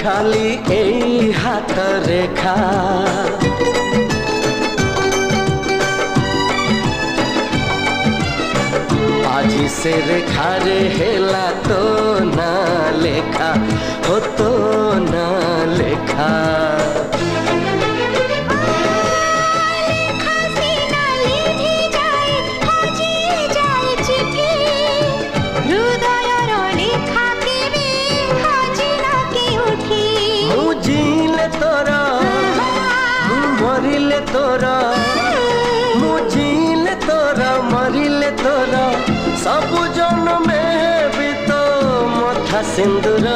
खाली एई हाथ रेखा आज से रेखा रे हेला तो ना लेखा हो तो ना लेखा मरिले तोरा मुझिले तोरा मरिले तोरा सब जन्म में भी तो मथा सिंदूर